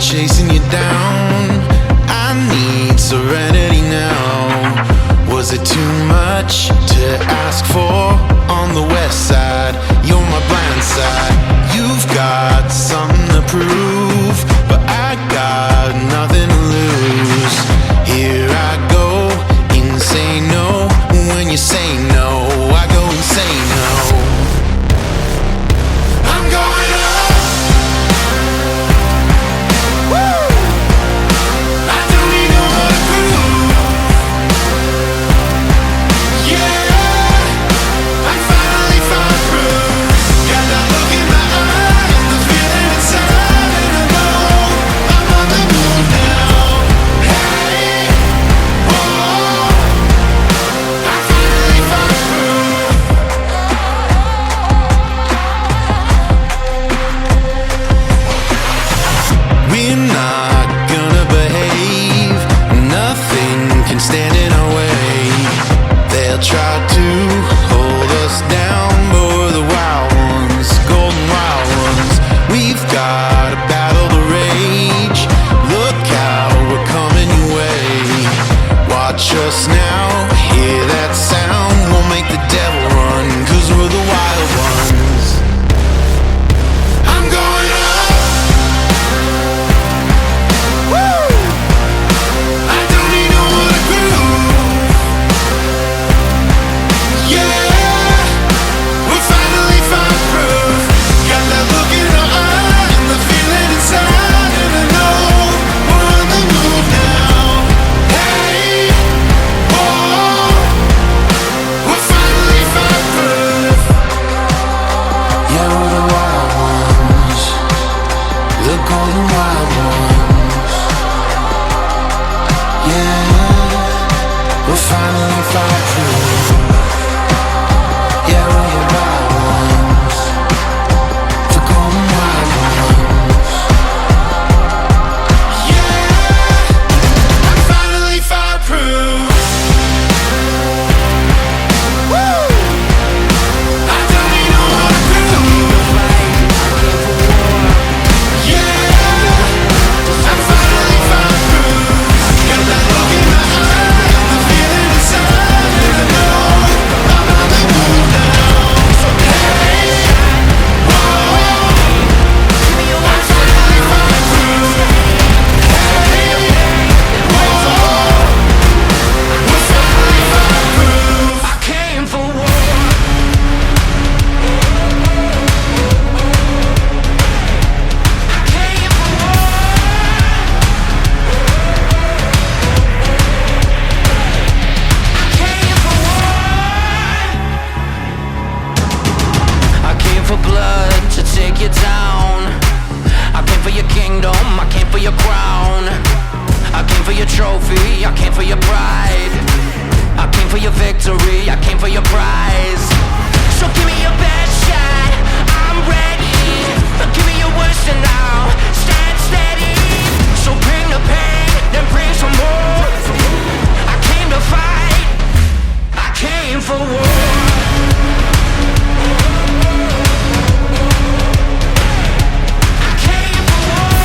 chasing you down. I need serenity now. Was it too much to ask for? On the west side, you're my blind side. You've got something to prove, but I got nothing to lose. Here I go, insane, no. When you say no, I go insane, no. I'm going up. Woo! I don't need no more to prove. Yeah, I finally found proof. Got that look in my eye and the feeling inside, and I know I'm on the move now. Hey, whoa, I finally found proof. We're not gonna behave. Nothing can stand in our way. They'll try to hold us down, but we're the wild ones, golden wild ones. We've got a battle to rage. Look out, we're coming your way. Watch us now, hear that sound. We'll make the devil run, 'cause we're the wild ones. I'm going up. Woo! I don't need no more to prove. Yeah, we finally found proof. Got that look in our eye and the feeling inside, and I know we're on the move now. Hey, whoa, we finally found proof. Yeah, we're the wild ones, the golden wild ones. Yeah, we finally found proof. Yeah, we're the wild ones, the golden wild ones. Yeah, I finally found proof. Woo! I don't need no more to prove. Yeah, I finally found proof. Got that look in my eye and the feeling inside, and I know I'm on the move now. So hey, whoa, I finally found proof. Hey, whoa, we finally found proof. I came for war. I came for war. I came for blood to take you down. I came for your kingdom, I came for your crown. I came for your trophy, I came for your pride. I came for your victory, I came for your prize. So give me your best shot, I'm ready. Give me your worst and now stand steady. So bring the pain, then bring some more. I came to fight, I came for war. I came for war.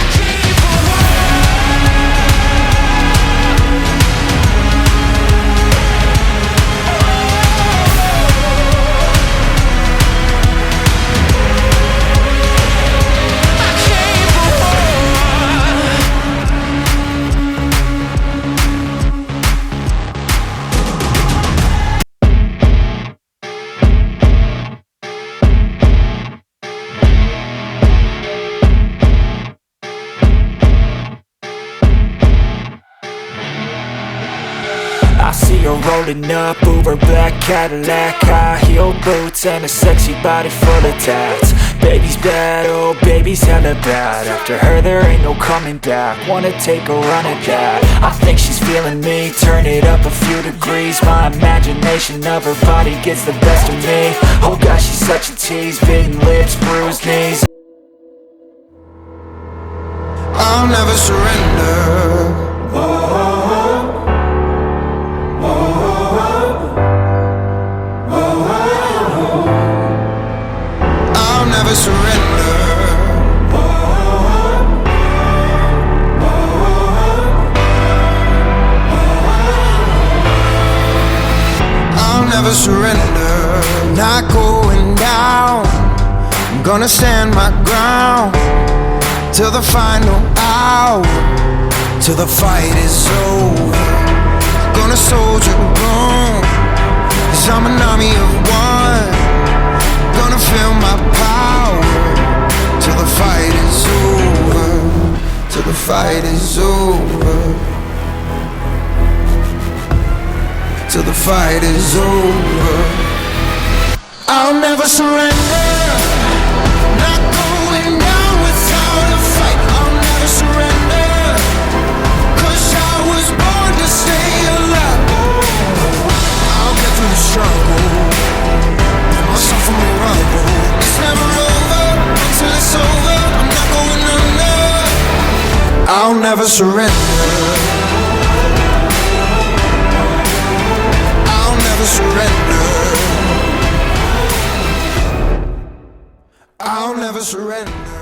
I came for war. I see her rolling up, Uber black Cadillac, high heel boots and a sexy body full of tats. Baby's bad, oh baby's hella bad. After her there ain't no coming back. Wanna take a run at that. I think she's feeling me, turn it up a few degrees. My imagination of her body gets the best of me. Oh gosh, she's such a tease, bitten lips, bruised knees. I'll never surrender. never surrender. Not going down. I'm gonna stand my ground till the final hour, till the fight is over. Gonna soldier on, 'cause I'm an army of one. Gonna feel my power till the fight is over, till the fight is over, till the fight is over. I'll never surrender. Not going down without a fight. I'll never surrender, 'cause I was born to stay alive. I'll get through the struggle, pull myself from the rubble. It's never over until it's over. I'm not going under. I'll never surrender. I'll never surrender. I'll never surrender.